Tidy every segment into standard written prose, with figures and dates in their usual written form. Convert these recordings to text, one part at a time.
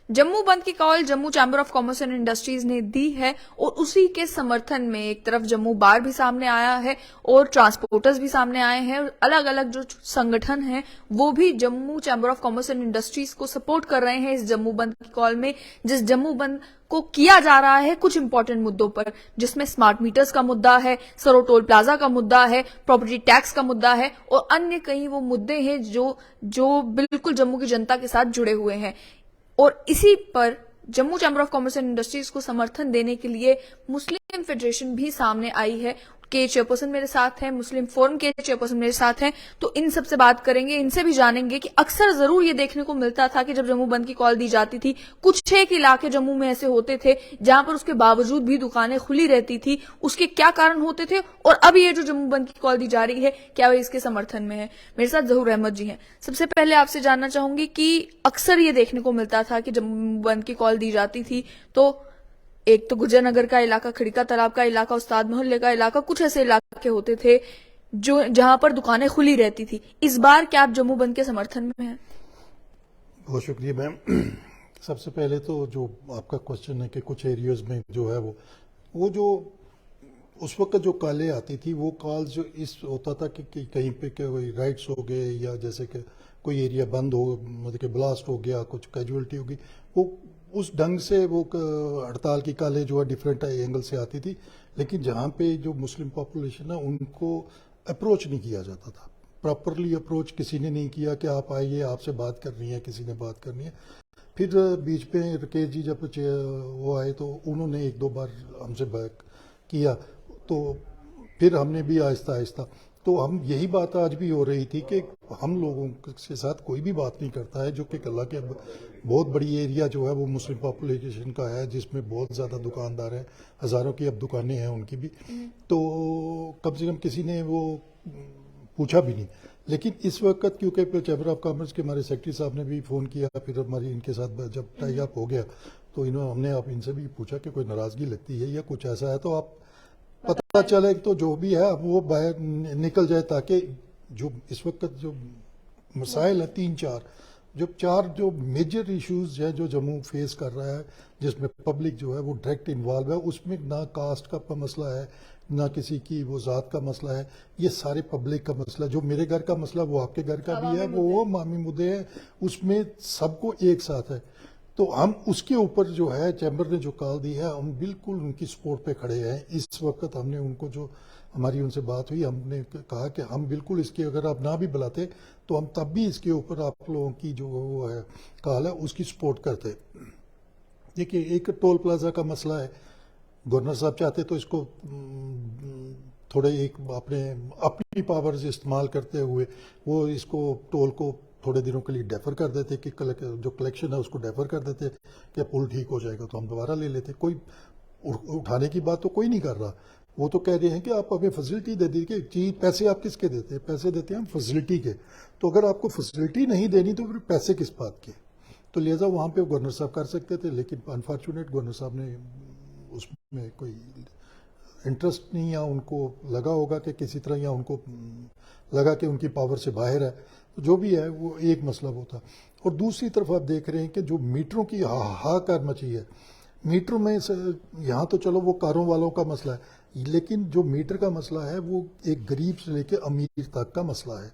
जम्मू बंद की call Jammu chamber of commerce and industries ने दी है और उसी के समर्थन में एक तरफ जम्मू बार भी सामने आया है और ट्रांसपोर्टर्स भी सामने आए हैं। अलग अलग जो संगठन हैं वो भी Jammu chamber of commerce and industries को सपोर्ट कर रहे हैं इस जम्मू बंद की कॉल में, जिस जम्मू बंद को किया जा रहा है कुछ इंपॉर्टेंट मुद्दों पर, जिसमें स्मार्ट मीटर्स का मुद्दा है, सरो टोल प्लाजा का मुद्दा है, प्रॉपर्टी टैक्स का मुद्दा है और अन्य कई वो मुद्दे हैं जो जो बिल्कुल जम्मू की जनता के साथ जुड़े हुए हैं। और इसी पर Jammu chamber of commerce and industries को समर्थन देने के लिए मुस्लिम फेडरेशन भी सामने आई है के चेयरपर्सन मेरे साथ हैं, मुस्लिम फोरम के चेयरपर्सन मेरे साथ हैं। तो इन सबसे बात करेंगे, इनसे भी जानेंगे कि अक्सर जरूर ये देखने को मिलता था कि जब जम्मू बंद की कॉल दी जाती थी, कुछ एक इलाके जम्मू में ऐसे होते थे जहां पर उसके बावजूद भी दुकानें खुली रहती थी, उसके क्या कारण होते थे और अब ये जो जम्मू बंद की कॉल दी जा रही है क्या वह इसके समर्थन में है। मेरे साथ जहूर अहमद जी हैं। सबसे पहले आपसे जानना चाहूंगी कि अक्सर ये देखने को मिलता था कि जम्मू बंद की कॉल दी जाती थी तो एक तो गुजर नगर का इलाका, खड़का तालाब का इलाका, उस्ताद मोहल्ले का इलाका, कुछ ऐसे इलाके होते थे जो जहां पर दुकानें खुली रहती थी। इस बार क्या आप जम्मू बंद के समर्थन में हैं? बहुत शुक्रिया मैम। सबसे पहले तो जो आपका क्वेश्चन है कि कुछ एरियाज में जो है वो जो उस वक्त जो कॉलें आती थी वो कॉल्स जो इस होता था कि कहीं पे कोई राइट्स हो गए या जैसे कि कोई एरिया बंद हो, मतलब कि ब्लास्ट हो गया, कुछ कैजुअलिटी हो गई, वो उस ढंग से वो हड़ताल की कॉलें जो है डिफरेंट एंगल से आती थी। लेकिन जहाँ पे जो मुस्लिम पॉपुलेशन है उनको अप्रोच नहीं किया जाता था, प्रॉपरली अप्रोच किसी ने नहीं किया कि आप आइए, आपसे बात करनी है, किसी ने बात करनी है। फिर बीच में राकेश जी जब वो आए तो उन्होंने एक दो बार हमसे बात किया, तो फिर हमने भी आहिस्ता आहिस्ता, तो हम यही बात आज भी हो रही थी कि हम लोगों के साथ कोई भी बात नहीं करता है जो कि अल्लाह के बहुत बड़ी एरिया जो है वो मुस्लिम पॉपुलेशन का है, जिसमें बहुत ज़्यादा दुकानदार हैं, हज़ारों की अब दुकानें हैं उनकी भी, तो कम से कम किसी ने वो पूछा भी नहीं। लेकिन इस वक्त क्योंकि चैम्बर ऑफ कॉमर्स के हमारे सेक्रेटरी साहब ने भी फ़ोन किया, फिर हमारी इनके साथ जब टाई अप हो गया तो हमने आप इनसे भी पूछा कि कोई नाराज़गी लगती है या कुछ ऐसा है तो आप पता चले तो जो भी है अब वो बाहर निकल जाए, ताकि जो इस वक्त जो मसाइल है चार जो मेजर इश्यूज है जो जम्मू फेस कर रहा है, जिसमें पब्लिक जो है वो डायरेक्ट इन्वॉल्व है, उसमें ना कास्ट का मसला है, ना किसी की वो ज़ात का मसला है, ये सारे पब्लिक का मसला। जो मेरे घर का मसला वो आपके घर का भी है, वो मामी मुद्दे हैं, उसमें सबको एक साथ है। तो हम उसके ऊपर जो है चैम्बर ने जो कॉल दी है, हम बिल्कुल उनकी सपोर्ट पे खड़े हैं। इस वक्त हमने उनको जो हमारी उनसे बात हुई, हमने कहा कि हम बिल्कुल इसकी अगर आप ना भी बुलाते तो हम तब भी इसके ऊपर आप लोगों की जो वो है कॉल है उसकी सपोर्ट करते। देखिए, एक टोल प्लाजा का मसला है, गवर्नर साहब चाहते तो इसको थोड़े एक अपनी पावर्स इस्तेमाल करते हुए वो इसको टोल को थोड़े दिनों के लिए डेफर कर देते कि जो कलेक्शन है उसको डेफर कर देते कि पुल ठीक हो जाएगा तो हम दोबारा ले लेते। कोई उठाने की बात तो कोई नहीं कर रहा, वो तो कह रहे हैं कि आप हमें फैसिलिटी दे दीजिए। चीज पैसे आप किसके देते हैं? पैसे देते हैं हम फैसिलिटी के। तो अगर आपको फैसिलिटी नहीं देनी तो फिर पैसे किस बात के? तो लिहाजा वहाँ पे गवर्नर साहब कर सकते थे, लेकिन अनफॉर्चुनेट गवर्नर साहब ने उसमें कोई इंटरेस्ट नहीं, या उनको लगा होगा कि किसी तरह, या उनको लगा कि उनकी पावर से बाहर है। तो जो भी है वो एक मसला वो था। और दूसरी तरफ आप देख रहे हैं कि जो मीटरों की हाहाकार मची है, मीटर में यहाँ तो चलो वो कारों वालों का मसला है, लेकिन जो मीटर का मसला है वो एक गरीब से लेकर अमीर तक का मसला है।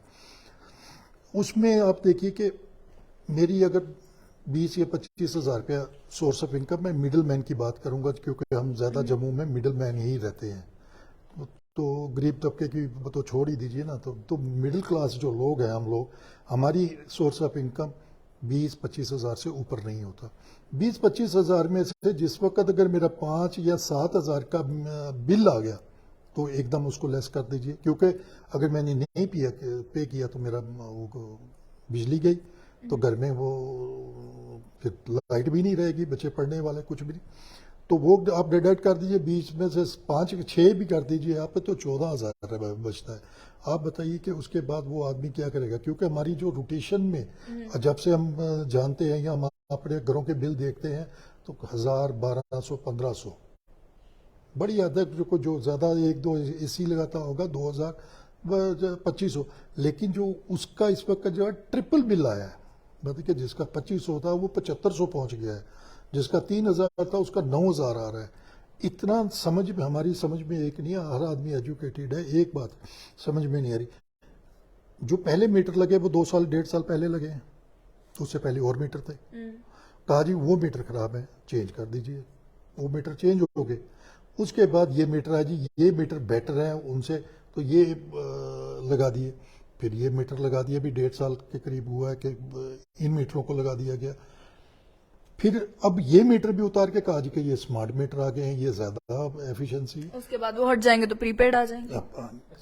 उसमें आप देखिए कि मेरी अगर 20 या 25 हज़ार रुपया सोर्स ऑफ इनकम, मैं मिडिल मैन की बात करूंगा क्योंकि हम ज़्यादा जम्मू में मिडिल मैन ही रहते हैं, तो गरीब तबके की तो छोड़ ही दीजिए ना। तो मिडिल क्लास जो लोग हैं हम लोग, हमारी सोर्स ऑफ इनकम 20-25 हज़ार से ऊपर नहीं होता। 20-25 हज़ार में से जिस वक्त अगर मेरा 5 या 7 हज़ार का बिल आ गया तो एकदम उसको लेस कर दीजिए, क्योंकि अगर मैंने नहीं पे किया तो मेरा बिजली गई तो घर में वो फिर लाइट भी नहीं रहेगी, बच्चे पढ़ने वाले कुछ भी नहीं, तो वो आप डिडक्ट कर दीजिए। बीच में से 5-6 भी कर दीजिए आप, तो 14,000 बचता है। आप बताइए कि उसके बाद वो आदमी क्या करेगा? क्योंकि हमारी जो रोटेशन में जब से हम जानते हैं या हम अपने घरों के बिल देखते हैं तो 1000, 1200, 1500 बड़ी हद तक, जो ज़्यादा 1-2 एसी लगाता होगा 2000, 2500, लेकिन जो उसका इस वक्त जो है ट्रिपल बिल आया है, मतलब कि जिसका 2500 था वो 7500 पहुंच गया है, जिसका 3000 था उसका 9000 आ रहा है। इतना समझ में, हमारी समझ में एक नहीं है, हर आदमी एजुकेटेड है, एक बात समझ में नहीं आ रही, जो पहले मीटर लगे वो 2 साल 1.5 साल पहले लगे हैं, उससे पहले और मीटर थे। कहा जी वो मीटर खराब है, चेंज कर दीजिए, वो मीटर चेंज हो गए। उसके बाद ये मीटर है जी, ये मीटर बेटर है उनसे, तो ये लगा दिए। फिर ये मीटर लगा दिए, भी 1.5 साल के करीब हुआ है कि इन मीटरों को लगा दिया गया। फिर अब ये मीटर भी उतार के कहा जी कि ये स्मार्ट मीटर आ गए हैं, ये ज्यादा एफिशिएंसी। उसके बाद वो हट जाएंगे तो प्रीपेड आ जाएंगे।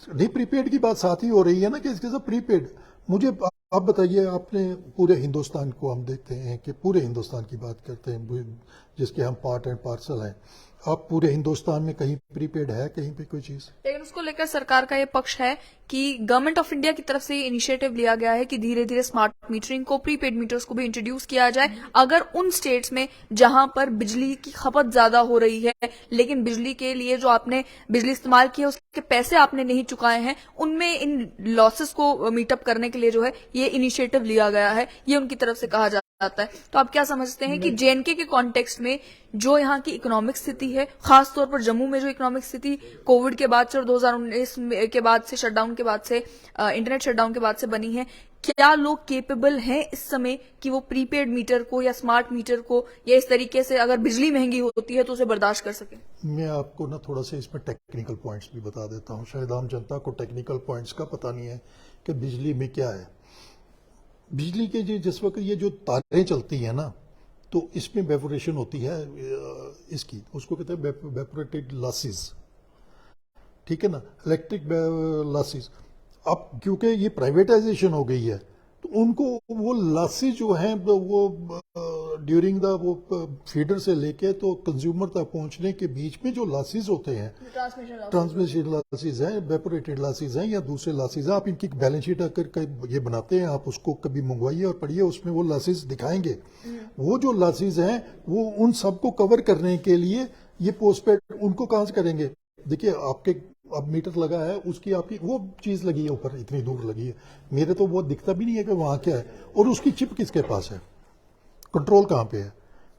नहीं, प्रीपेड की बात साथ ही हो रही है ना, कि इसके साथ प्रीपेड। मुझे आप बताइए, आपने पूरे हिंदुस्तान को हम देखते हैं कि पूरे हिंदुस्तान की बात करते हैं जिसके हम पार्ट एंड पार्सल हैं, आप पूरे हिंदुस्तान में कहीं प्रीपेड है कहीं पे कोई चीज? लेकिन उसको लेकर सरकार का ये पक्ष है कि गवर्नमेंट ऑफ इंडिया की तरफ से ये इनिशिएटिव लिया गया है कि धीरे धीरे स्मार्ट मीटरिंग को, प्रीपेड मीटर्स को भी इंट्रोड्यूस किया जाए। अगर उन स्टेट्स में जहां पर बिजली की खपत ज्यादा हो रही है, लेकिन बिजली के लिए जो आपने बिजली इस्तेमाल की है उसके पैसे आपने नहीं चुकाए हैं, उनमें इन लॉसेस को मीटअप करने के लिए जो है ये इनिशिएटिव लिया गया है, ये उनकी तरफ से कहा जाता है। तो आप क्या समझते हैं कि जेएनके के कॉन्टेक्स्ट में जो यहाँ की इकोनॉमिक स्थिति है, खासतौर पर जम्मू में जो इकोनॉमिक स्थिति कोविड के बाद से और 2019 के बाद से, शटडाउन के बाद से, इंटरनेट शटडाउन के बाद से बनी है, क्या लोग केपेबल हैं इस समय कि वो प्रीपेड मीटर को या स्मार्ट मीटर को या इस तरीके से अगर बिजली महंगी होती है तो उसे बर्दाश्त कर सके? मैं आपको ना थोड़ा सा इसमें टेक्निकल पॉइंट्स भी बता देता हूँ, शायद आम जनता को टेक्निकल पॉइंट्स का पता नहीं है कि बिजली में क्या है। बिजली के जिस वक्त ये जो तारें चलती हैं ना, तो इसमें वेपोरेशन होती है इसकी, उसको कहते हैं वेपोरेटेड लॉसेस, ठीक है ना, इलेक्ट्रिक लॉसेस। अब क्योंकि ये प्राइवेटाइजेशन हो गई है, तो उनको वो लॉसेस जो हैं वो ड्यूरिंग द वो फीडर से लेके तो कंज्यूमर तक पहुंचने के बीच में जो लॉसेस होते हैं, ट्रांसमिशन लॉसेस हैं, वेपोरेटेड लॉसेस हैं या दूसरे लॉसेस हैं, आप इनकी बैलेंस शीट अगर ये बनाते हैं, आप उसको कभी मंगवाइए और पढ़िए, उसमें वो लॉसेस दिखाएंगे। वो जो लॉसेस हैं वो उन सबको कवर करने के लिए ये पोस्टपेड उनको कहां से करेंगे? देखिए, आपके अब मीटर लगा है, उसकी आपकी वो चीज लगी है ऊपर, इतनी दूर लगी है, मेरे तो वो दिखता भी नहीं है कि वहां क्या है, और उसकी चिप किसके पास है, कंट्रोल कहाँ पे है?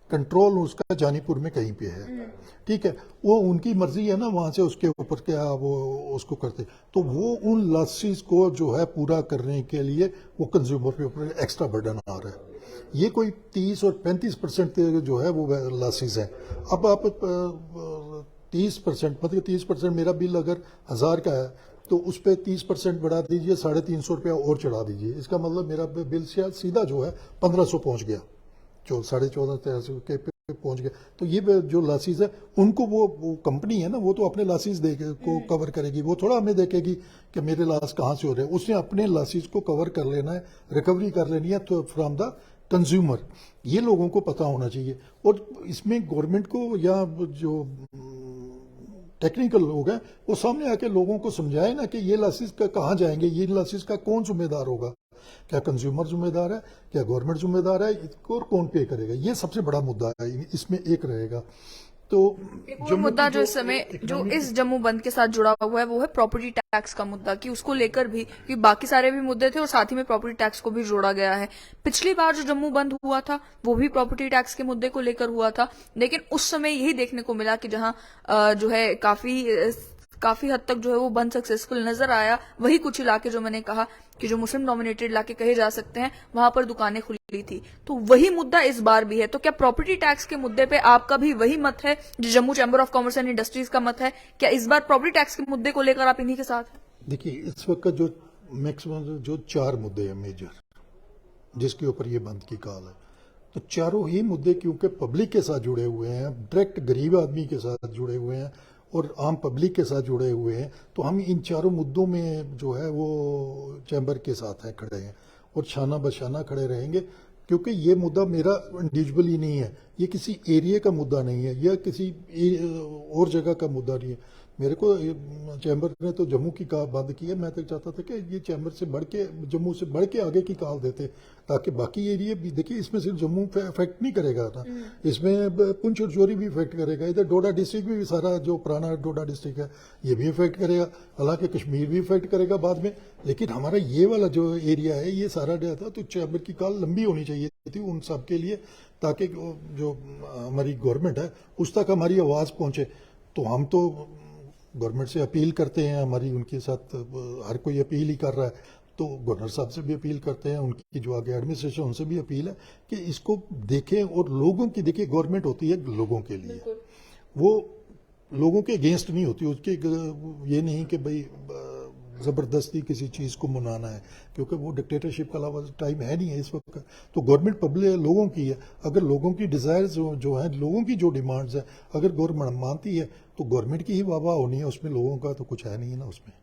कंट्रोल उसका जानीपुर में कहीं पे है, ठीक है, वो उनकी मर्जी है ना, वहां से उसके ऊपर क्या वो उसको करते, तो वो उन लॉसेस को जो है पूरा करने के लिए वो कंज्यूमर के ऊपर एक्स्ट्रा बर्डन आ रहा है। ये कोई 30 और 35% जो है वो लॉसेस है। अब आप 30%, मतलब 30% मेरा बिल अगर 1000 का है तो उस पर 30% बढ़ा दीजिए, 350 रुपया और चढ़ा दीजिए, इसका मतलब मेरा बिल सीधा जो है 1500 पहुंच गया, 14,500 के पे पहुंच गया। तो ये जो लॉसेस है उनको वो कंपनी है ना, वो तो अपने लॉसेस को कवर करेगी, वो थोड़ा हमें देखेगी कि मेरे लॉस कहाँ से हो रहे हैं, उसने अपने लॉसेस को कवर कर लेना है, रिकवरी कर लेनी है तो फ्रॉम द कंज्यूमर, ये लोगों को पता होना चाहिए। और इसमें गवर्नमेंट को या जो टेक्निकल लोग हैं वो सामने आके लोगों को समझाए ना कि ये लॉसेस का कहाँ जाएंगे, ये लॉसेस का कौन जिम्मेदार होगा, क्या कंज्यूमर जिम्मेदार है, क्या गवर्नमेंट जिम्मेदार है, इसको और कौन पे करेगा, ये सबसे बड़ा मुद्दा है, इसमें एक रहेगा। तो एक मुद्दा जो इस समय जो इस जम्मू बंद के साथ जुड़ा हुआ है वो है प्रॉपर्टी टैक्स का मुद्दा, कि उसको लेकर भी, कि बाकी सारे भी मुद्दे थे और साथ ही में प्रॉपर्टी टैक्स को भी जोड़ा गया है। पिछली बार जो जम्मू बंद हुआ था वो भी प्रॉपर्टी टैक्स के मुद्दे को लेकर हुआ था, लेकिन उस समय यही देखने को मिला कि जहां जो है काफी हद तक जो है वो बंद सक्सेसफुल नजर आया। वही कुछ इलाके जो मैंने कहा कि जो मुस्लिम डोमिनेटेड इलाके कहे जा सकते हैं, वहां पर दुकानें खुली थी। तो वही मुद्दा इस बार भी है। तो क्या प्रॉपर्टी टैक्स के मुद्दे पे आपका भी वही मत है जो Jammu chamber of commerce and industries का मत है? क्या इस बार प्रॉपर्टी टैक्स के मुद्दे को लेकर आप इन्हीं के साथ हैं? देखिए, इस वक्त जो मैक्सिमम जो 4 मुद्दे हैं मेजर, जिसके ऊपर ये बंद की कॉल है, तो चारों ही मुद्दे क्योंकि पब्लिक के साथ जुड़े हुए हैं, डायरेक्ट गरीब आदमी के साथ जुड़े हुए हैं और आम पब्लिक के साथ जुड़े हुए हैं, तो हम इन चारों मुद्दों में जो है वो चैम्बर के साथ हैं, खड़े हैं और शाना बशाना खड़े रहेंगे, क्योंकि ये मुद्दा मेरा इंडिविजुअल ही नहीं है, ये किसी एरिया का मुद्दा नहीं है या किसी और जगह का मुद्दा नहीं है। मेरे को चैम्बर ने तो जम्मू की कॉल बंद की है। मैं तो चाहता था कि ये चैम्बर से बढ़ के, जम्मू से बढ़ के आगे की कॉल देते, ताकि बाकी एरिया भी देखिए। इसमें सिर्फ जम्मू पे इफेक्ट नहीं करेगा ना, इसमें पुंछ और जोरी भी इफेक्ट करेगा। इधर डोडा डिस्ट्रिक्ट भी सारा जो पुराना डोडा डिस्ट्रिक्ट है ये भी इफेक्ट करेगा, हालांकि कश्मीर भी इफेक्ट करेगा बाद में। लेकिन हमारा ये वाला जो एरिया है ये सारा डे था, तो चैम्बर की कॉल लंबी होनी चाहिए थी उन सब के लिए, ताकि जो हमारी गवर्नमेंट है उस तक हमारी आवाज़ पहुंचे। तो हम तो गवर्नमेंट से अपील करते हैं, हमारी उनके साथ हर कोई अपील ही कर रहा है, तो गवर्नर साहब से भी अपील करते हैं, उनकी जो आगे एडमिनिस्ट्रेशन उनसे भी अपील है कि इसको देखें। और लोगों की, देखिए गवर्नमेंट होती है लोगों के लिए, वो लोगों के अगेंस्ट नहीं होती। उसके ये नहीं कि भाई जबरदस्ती किसी चीज को मनाना है, क्योंकि वो डिक्टेटरशिप का अलावा टाइम है नहीं है इस वक्त। तो गवर्नमेंट पब्लिक लोगों की है, अगर लोगों की डिजायर्स जो है, लोगों की जो डिमांड्स है अगर गवर्नमेंट मानती है तो गवर्नमेंट की ही वाह होनी है, उसमें लोगों का तो कुछ है नहीं है ना उसमें।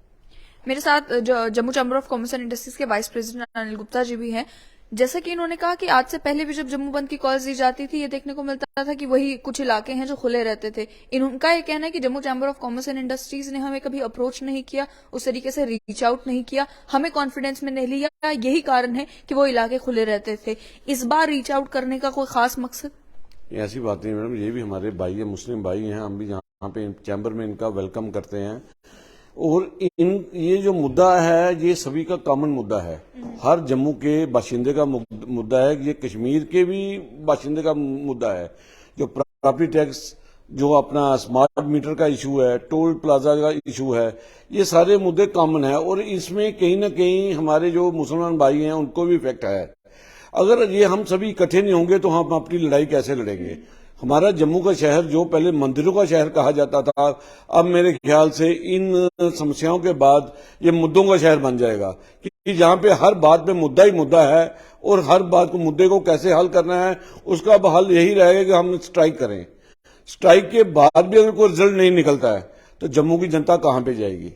मेरे साथ Jammu chamber of commerce and industries के वाइस प्रेसिडेंट अनिल गुप्ता जी भी हैं। जैसा कि इन्होंने कहा कि आज से पहले भी जब जम्मू बंद की कॉल्स दी जाती थी, ये देखने को मिलता था कि वही कुछ इलाके हैं जो खुले रहते थे। इनका ये कहना है कि Jammu chamber of commerce and industries ने हमें कभी अप्रोच नहीं किया, उस तरीके से रीच आउट नहीं किया, हमें कॉन्फिडेंस में नहीं लिया। यही कारण है कि वो इलाके खुले रहते थे। इस बार रीच आउट करने का कोई खास मकसद? ऐसी बात नहीं मैडम, ये भी हमारे भाई है, मुस्लिम भाई हैं, हम भी यहाँ पे चैम्बर में इनका वेलकम करते हैं। और ये जो मुद्दा है ये सभी का कॉमन मुद्दा है, हर जम्मू के बाशिंदे का मुद्दा है, ये कश्मीर के भी बाशिंदे का मुद्दा है। जो प्रॉपर्टी टैक्स, जो अपना स्मार्ट मीटर का इशू है, टोल प्लाजा का इशू है, ये सारे मुद्दे कॉमन है। और इसमें कहीं ना कहीं हमारे जो मुसलमान भाई हैं उनको भी इफेक्ट है। अगर ये हम सभी इकट्ठे नहीं होंगे तो हम अपनी लड़ाई कैसे लड़ेंगे। हमारा जम्मू का शहर जो पहले मंदिरों का शहर कहा जाता था, अब मेरे ख्याल से इन समस्याओं के बाद ये मुद्दों का शहर बन जाएगा, कि जहां पे हर बात पे मुद्दा ही मुद्दा है और हर बात को, मुद्दे को कैसे हल करना है उसका हल यही रहेगा कि हम स्ट्राइक करें। स्ट्राइक के बाद भी अगर कोई रिजल्ट नहीं निकलता है तो जम्मू की जनता कहां पे जाएगी।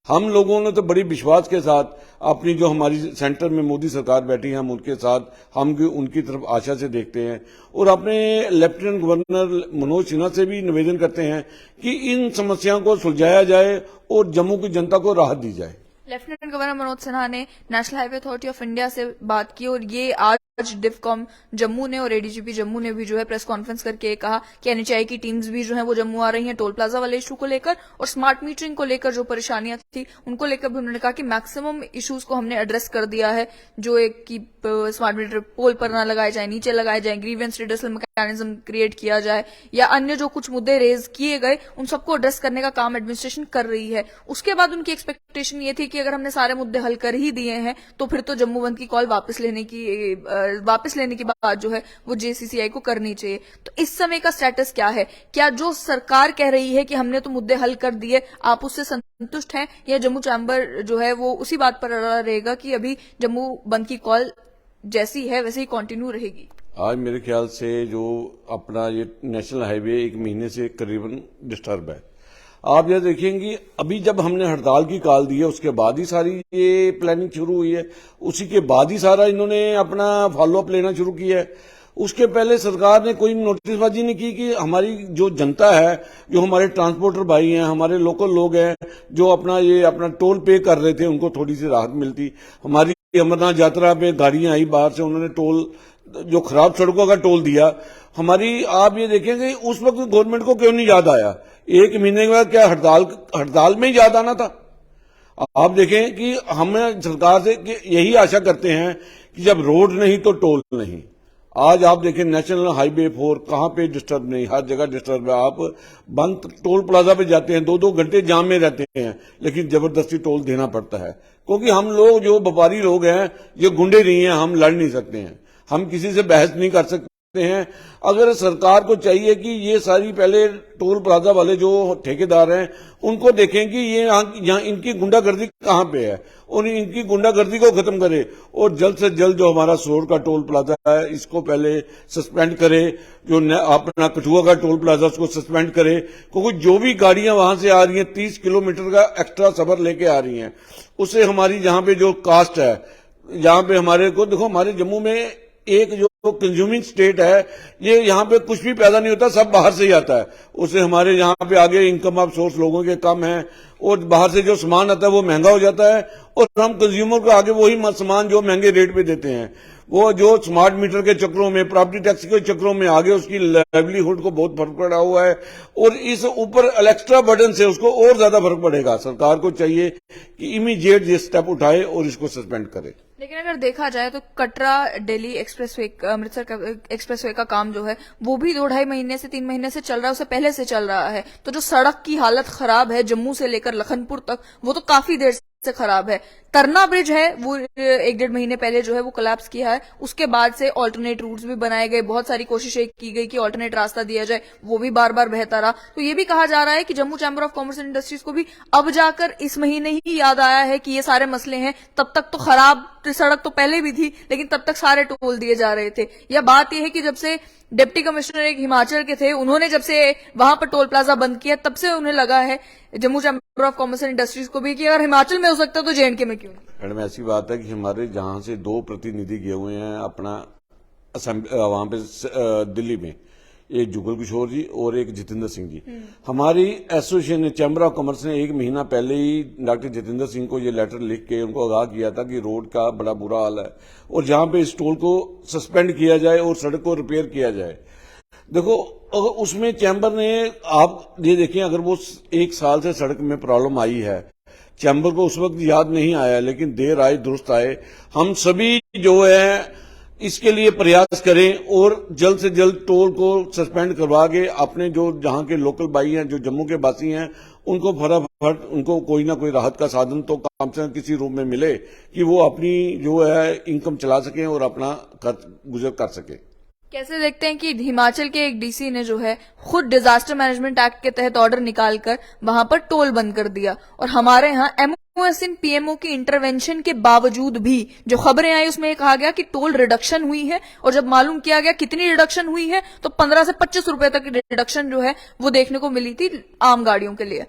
हम लोगों ने तो बड़ी विश्वास के साथ अपनी जो हमारी सेंटर में मोदी सरकार बैठी है, हम उनके साथ, हम उनकी तरफ आशा से देखते हैं और अपने लेफ्टिनेंट गवर्नर मनोज सिन्हा से भी निवेदन करते हैं कि इन समस्याओं को सुलझाया जाए और जम्मू की जनता को राहत दी जाए। लेफ्टिनेंट गवर्नर मनोज सिन्हा ने national highway authority of India से बात की और ये आज डिफकॉम जम्मू ने और एडीजीपी जम्मू ने भी जो है प्रेस कॉन्फ्रेंस करके कहा कि एनएचआई की टीम्स भी जो है वो जम्मू आ रही हैं टोल प्लाजा वाले इशू को लेकर और स्मार्ट मीटरिंग को लेकर जो परेशानियां थी उनको लेकर भी उन्होंने कहा कि मैक्सिमम इश्यूज को हमने एड्रेस कर दिया है। जो एक की स्मार्ट मीटर पोल पर ना लगाए जाए, नीचे लगाए जाए, ग्रीवेंस रिडर्सल मैकेनिज्म क्रिएट किया जाए या अन्य जो कुछ मुद्दे रेज किए गए उन सबको एड्रेस करने का काम एडमिनिस्ट्रेशन कर रही है। उसके बाद उनकी एक्सपेक्टेशन ये थी कि अगर हमने सारे मुद्दे हल कर ही दिए हैं तो फिर तो जम्मू बंद की कॉल वापस लेने की बात जो है वो जेसीसीआई को करनी चाहिए। तो इस समय का स्टेटस क्या है? क्या जो सरकार कह रही है कि हमने तो मुद्दे हल कर दिए, आप उससे संतुष्ट हैं या जम्मू चैम्बर जो है वो उसी बात पर अड़ा रहेगा कि अभी जम्मू बंद की कॉल जैसी है वैसे ही कंटिन्यू रहेगी? आज मेरे ख्याल से जो अपना ये नेशनल हाईवे 1 महीने से करीबन डिस्टर्ब है। आप यह देखेंगे अभी जब हमने हड़ताल की कॉल दी है उसके बाद ही सारी ये प्लानिंग शुरू हुई है, उसी के बाद ही सारा इन्होंने अपना फॉलोअप लेना शुरू किया है। उसके पहले सरकार ने कोई नोटिसबाजी नहीं की कि हमारी जो जनता है, जो हमारे ट्रांसपोर्टर भाई हैं, हमारे लोकल लोग हैं जो अपना टोल पे कर रहे थे, उनको थोड़ी सी राहत मिलती। हमारी अमरनाथ यात्रा पे गाड़ियां आई बाहर से, उन्होंने टोल, जो खराब सड़कों का टोल दिया। हमारी, आप ये देखेंगे उस वक्त गवर्नमेंट को क्यों नहीं याद आया? 1 महीने के बाद क्या हड़ताल में ही याद आना था? आप देखें कि हम सरकार से यही आशा करते हैं कि जब रोड नहीं तो टोल नहीं। आज आप देखें नेशनल हाईवे 4 कहां पे डिस्टर्ब नहीं, हर जगह डिस्टर्ब है। आप बंद टोल प्लाजा पे जाते हैं, 2-2 घंटे जाम में रहते हैं, लेकिन जबरदस्ती टोल देना पड़ता है, क्योंकि हम लोग जो व्यापारी लोग हैं ये गुंडे नहीं हैं, हम लड़ नहीं सकते हैं, हम किसी से बहस नहीं कर सकते हैं। अगर सरकार को चाहिए कि ये सारी पहले टोल प्लाजा वाले जो ठेकेदार हैं उनको देखें कि ये यहाँ इनकी गुंडागर्दी कहाँ पे है और इनकी गुंडागर्दी को खत्म करे और जल्द से जल्द जो हमारा सोर का टोल प्लाजा है इसको पहले सस्पेंड करे, जो अपना कठुआ का टोल प्लाजा उसको सस्पेंड करे, क्योंकि जो भी गाड़ियां वहां से आ रही हैं 30 किलोमीटर का एक्स्ट्रा सफर लेके आ रही हैं, उससे हमारी जहां पे जो कास्ट है, जहां पे हमारे को देखो, हमारे जम्मू में एक जो कंज्यूमिंग स्टेट है, ये यहाँ पे कुछ भी पैदा नहीं होता, सब बाहर से ही आता है। उससे हमारे यहाँ पे आगे इनकम ऑफ सोर्स लोगों के कम है और बाहर से जो सामान आता है वो महंगा हो जाता है और हम कंज्यूमर को आगे वही सामान जो महंगे रेट पे देते हैं। वो जो स्मार्ट मीटर के चक्रों में, प्रॉपर्टी टैक्स के चक्रों में आगे उसकी लाइवलीहुड को बहुत फर्क पड़ा हुआ है और इस ऊपर एक्स्ट्रा बर्डन से उसको और ज्यादा फर्क पड़ेगा। सरकार को चाहिए कि इमीडिएट ये स्टेप उठाए और इसको सस्पेंड करे। लेकिन अगर देखा जाए तो कटरा दिल्ली एक्सप्रेसवे, अमृतसर का एक्सप्रेसवे का काम जो है वो भी 2-2.5 महीने से 3 महीने से चल रहा है, उससे पहले से चल रहा है। तो जो सड़क की हालत खराब है जम्मू से लेकर लखनपुर तक, वो तो काफी देर से खराब है। तरना ब्रिज है वो 1-1.5 महीने पहले जो है वो कोलैप्स किया है। उसके बाद से ऑल्टरनेट रूट्स भी बनाए गए, बहुत सारी कोशिशें की गई कि ऑल्टरनेट रास्ता दिया जाए, वो भी बार बार बहता रहा। तो ये भी कहा जा रहा है कि Jammu chamber of commerce and industries को भी अब जाकर इस महीने ही याद आया है कि ये सारे मसले हैं। तब तक तो खराब सड़क तो पहले भी थी, लेकिन तब तक सारे टोल दिए जा रहे थे। या बात यह है कि जब से डिप्टी कमिश्नर एक हिमाचल के थे, उन्होंने जब से वहां पर टोल प्लाजा बंद किया, तब से उन्हें लगा है Jammu chamber of commerce and industries को भी कि अगर हिमाचल में हो सकता है तो जेएंडके में क्यों नहीं। मैडम ऐसी बात है कि हमारे जहां से 2 प्रतिनिधि गए हुए हैं अपना वहां पे दिल्ली में, एक जुगल किशोर जी और एक जितेंद्र सिंह जी। हमारी एसोसिएशन ने, चैम्बर ऑफ कॉमर्स ने 1 महीना पहले ही डॉक्टर जितेंद्र सिंह को ये लेटर लिख के उनको आगाह किया था कि रोड का बड़ा बुरा हाल है और जहां पे इस टोल को सस्पेंड किया जाए और सड़क को रिपेयर किया जाए। देखो अगर उसमें चैम्बर ने, आप ये देखें, अगर वो 1 साल से सड़क में प्रॉब्लम आई है, चैम्बर को उस वक्त याद नहीं आया, लेकिन देर आए दुरुस्त आए। हम सभी जो है इसके लिए प्रयास करें और जल्द से जल्द टोल को सस्पेंड करवा के अपने जो जहां के लोकल भाई हैं, जो जम्मू के वासी हैं, उनको फटाफट उनको कोई ना कोई राहत का साधन तो कम से कम किसी रूप में मिले कि वो अपनी जो है इनकम चला सकें और अपना खर्च गुजर कर सकें। कैसे देखते हैं कि हिमाचल के एक डीसी ने जो है खुद डिजास्टर मैनेजमेंट एक्ट के तहत ऑर्डर निकालकर वहां पर टोल बंद कर दिया, और हमारे यहाँ एमओएस पीएमओ की इंटरवेंशन के बावजूद भी जो खबरें आई उसमें कहा गया कि टोल रिडक्शन हुई है, और जब मालूम किया गया कितनी रिडक्शन हुई है तो 15 से 25 रुपए तक की रिडक्शन जो है वो देखने को मिली थी आम गाड़ियों के लिए।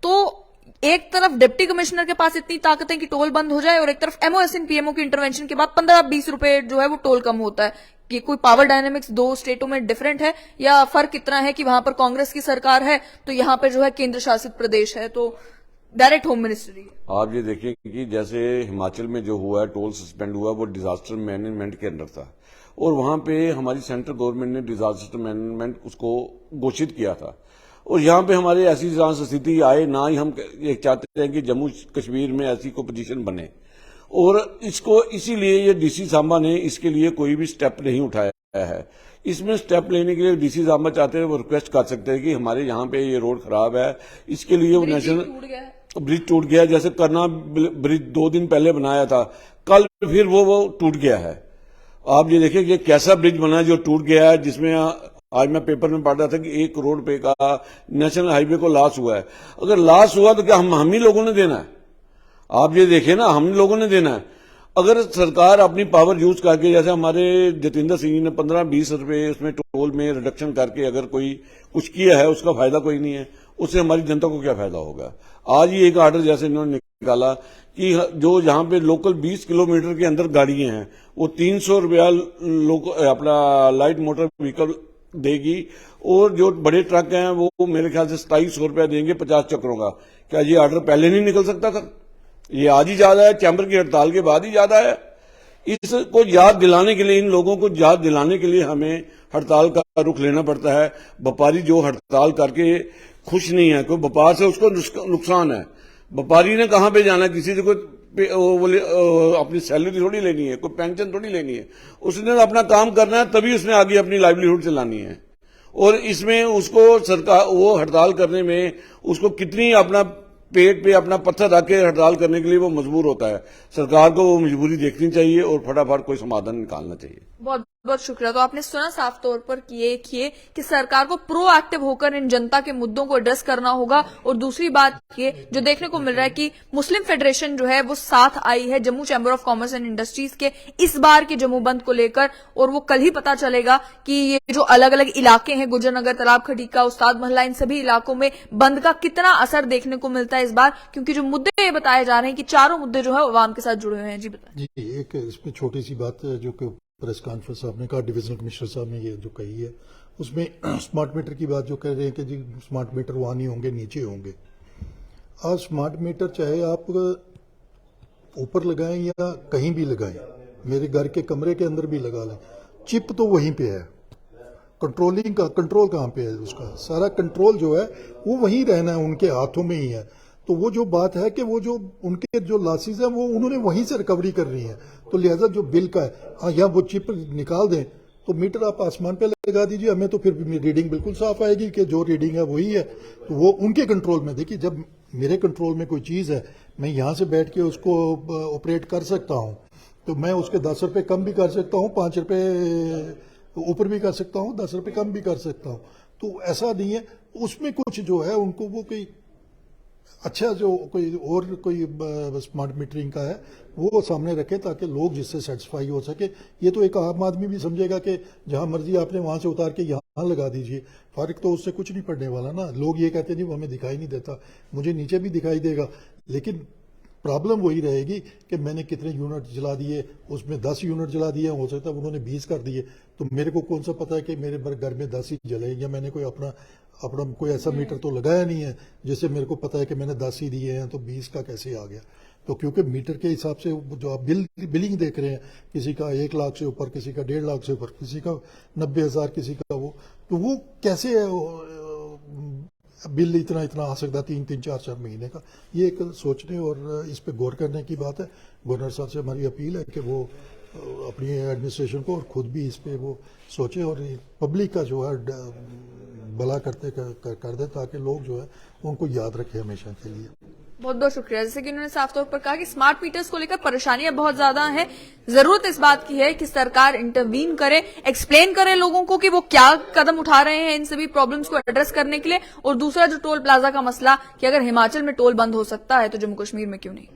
तो एक तरफ डिप्टी कमिश्नर के पास इतनी ताकत है कि टोल बंद हो जाए, और एक तरफ एमओएस पीएमओ की इंटरवेंशन के बाद 15-20 रुपए जो है वो टोल कम होता है। कि कोई पावर डायनेमिक्स 2 स्टेटों में डिफरेंट है, या फर्क इतना है कि वहां पर कांग्रेस की सरकार है तो यहाँ पर जो है केंद्र शासित प्रदेश है, तो डायरेक्ट होम मिनिस्ट्री है। आप ये देखिए कि जैसे हिमाचल में जो हुआ है, टोल सस्पेंड हुआ, वो डिजास्टर मैनेजमेंट के अंदर था और वहां पे हमारी सेंट्रल गवर्नमेंट ने डिजास्टर मैनेजमेंट उसको घोषित किया था। और यहाँ पे हमारे ऐसी स्थिति आए ना ही हम चाहते हैं कि जम्मू कश्मीर में ऐसी कोई पोजीशन बने, और इसको इसीलिए ये डीसी सांबा ने इसके लिए कोई भी स्टेप नहीं उठाया है। इसमें स्टेप लेने के लिए डीसी सांबा चाहते हैं, वो रिक्वेस्ट कर सकते हैं कि हमारे यहाँ पे ये रोड खराब है, इसके लिए वो नेशनल ब्रिज टूट गया, जैसे करना ब्रिज 2 दिन पहले बनाया था, कल फिर वो टूट गया है। आप ये देखिए कि कैसा ब्रिज बना जो टूट गया है, जिसमें आज मैं पेपर में पढ़ रहा था कि 1 करोड़ रुपए का नेशनल हाईवे को लॉस हुआ है। अगर लॉस हुआ तो क्या हम ही लोगों ने देना है? आप ये देखें ना, हम लोगों ने देना है। अगर सरकार अपनी पावर यूज करके, जैसे हमारे जितेंद्र सिंह ने 15-20 रुपए उसमें टोल में रिडक्शन करके अगर कोई कुछ किया है, उसका फायदा कोई नहीं है, उससे हमारी जनता को क्या फायदा होगा। आज ही एक ऑर्डर जैसे इन्होंने निकाला कि जो जहां पे लोकल 20 किलोमीटर के अंदर गाड़ियां हैं वो 300 रुपया अपना लाइट मोटर व्हीकल देगी, और जो बड़े ट्रक हैं वो मेरे ख्याल से 2700 रुपया देंगे 50 चक्रों का। क्या ये ऑर्डर पहले नहीं निकल सकता था? ये आज ही ज्यादा है, चैम्बर की हड़ताल के बाद ही ज्यादा है। इसको याद दिलाने के लिए, इन लोगों को याद दिलाने के लिए हमें हड़ताल का रुख लेना पड़ता है। व्यापारी जो हड़ताल करके खुश नहीं है, कोई व्यापार से उसको नुकसान है। व्यापारी ने कहां पे जाना, किसी से कोई अपनी सैलरी थोड़ी लेनी है, कोई पेंशन थोड़ी लेनी है, उसने अपना काम करना है, तभी उसने आगे अपनी लाइवलीहुड चलानी है। और इसमें उसको सरकार वो हड़ताल करने में उसको कितनी अपना पेट पे अपना पत्थर रख के हड़ताल करने के लिए वो मजबूर होता है। सरकार को वो मजबूरी देखनी चाहिए और फटाफट कोई समाधान निकालना चाहिए। बहुत बहुत शुक्रिया। तो आपने सुना साफ तौर पर कि सरकार को प्रोएक्टिव होकर इन जनता के मुद्दों को एड्रेस करना होगा। और दूसरी बात ये जो देखने को मिल रहा है कि मुस्लिम फेडरेशन जो है वो साथ आई है Jammu chamber of commerce and industries के इस बार के जम्मू बंद को लेकर, और वो कल ही पता चलेगा कि ये जो अलग अलग इलाके हैं, गुजरनगर, तालाब खटीका, उस्ताद मोहल्ला, इन सभी इलाकों में बंद का कितना असर देखने को मिलता है इस बार, क्योंकि जो मुद्दे ये बताए जा रहे हैं कि चारों मुद्दे जो है अवाम के साथ जुड़े हुए हैं। जी बताएं। जी, एक इसमें छोटी सी बात जो कि प्रेस कॉन्फ्रेंस आपने कहा, डिविजनल कमिश्नर साहब ने ये जो कही है, उसमें स्मार्ट मीटर की बात जो कह रहे हैं कि जी स्मार्ट मीटर वहाँ नहीं होंगे, नीचे होंगे। आज स्मार्ट मीटर चाहे आप ऊपर लगाएं या कहीं भी लगाएं, मेरे घर के कमरे के अंदर भी लगा लें, चिप तो वहीं पे है। कंट्रोलिंग का कंट्रोल कहाँ पे है? उसका सारा कंट्रोल जो है वो वहीं रहना है, उनके हाथों में ही है। तो वो जो बात है कि वो जो उनके जो लॉसेज है वो उन्होंने वहीं से रिकवरी करनी है। तो लिहाजा जो बिल का है, या वो चिप निकाल दें तो मीटर आप आसमान पे लगा दीजिए, हमें तो फिर रीडिंग बिल्कुल साफ आएगी कि जो रीडिंग है वही है। तो वो उनके कंट्रोल में। देखिए, जब मेरे कंट्रोल में कोई चीज़ है, मैं यहाँ से बैठ के उसको ऑपरेट कर सकता हूँ, तो मैं उसके 10 रुपये कम भी कर सकता हूँ, 5 रुपये ऊपर भी कर सकता हूँ, 10 रुपये कम भी कर सकता हूँ। तो ऐसा नहीं है। उसमें कुछ जो है उनको वो कोई अच्छा जो कोई स्मार्ट मीटरिंग का है वो सामने रखे, ताकि लोग जिससे सेटिस्फाई हो सके। ये तो एक आम आदमी भी समझेगा कि जहां मर्जी आपने वहां से उतार के यहाँ लगा दीजिए, फर्क तो उससे कुछ नहीं पड़ने वाला ना। लोग ये कहते नहीं वो हमें दिखाई नहीं देता, मुझे नीचे भी दिखाई देगा, लेकिन प्रॉब्लम वही रहेगी कि मैंने कितने यूनिट जला दिए, उसमें 10 यूनिट जला दिए, हो सकता है उन्होंने 20 कर दिए, तो मेरे को कौन सा पता है कि मेरे घर में 10 ही जले, या मैंने कोई अपना कोई ऐसा मीटर तो लगाया नहीं है जिससे मेरे को पता है कि मैंने 10 ही दिए हैं, तो 20 का कैसे आ गया? तो क्योंकि मीटर के हिसाब से जो आप बिलिंग देख रहे हैं, किसी का 1 लाख से ऊपर, किसी का 1.5 लाख से ऊपर, किसी का 90,000, किसी का तो वो कैसे बिल इतना आ सकता है 3-3, 4-4 महीने का? ये एक सोचने और इस पे गौर करने की बात है। गवर्नर साहब से हमारी अपील है कि वो अपनी एडमिनिस्ट्रेशन को और खुद भी इस पे वो सोचे और पब्लिक का जो है भला कर दे, ताकि लोग जो है उनको याद रखे हमेशा के लिए। बहुत बहुत शुक्रिया। जैसे कि उन्होंने साफ तौर पर कहा कि स्मार्ट मीटर्स को लेकर परेशानियां बहुत ज्यादा हैं, जरूरत इस बात की है कि सरकार इंटरवीन करे, एक्सप्लेन करे लोगों को कि वो क्या कदम उठा रहे हैं इन सभी प्रॉब्लम्स को एड्रेस करने के लिए। और दूसरा जो टोल प्लाजा का मसला, कि अगर हिमाचल में टोल बंद हो सकता है तो जम्मू कश्मीर में क्यों नहीं?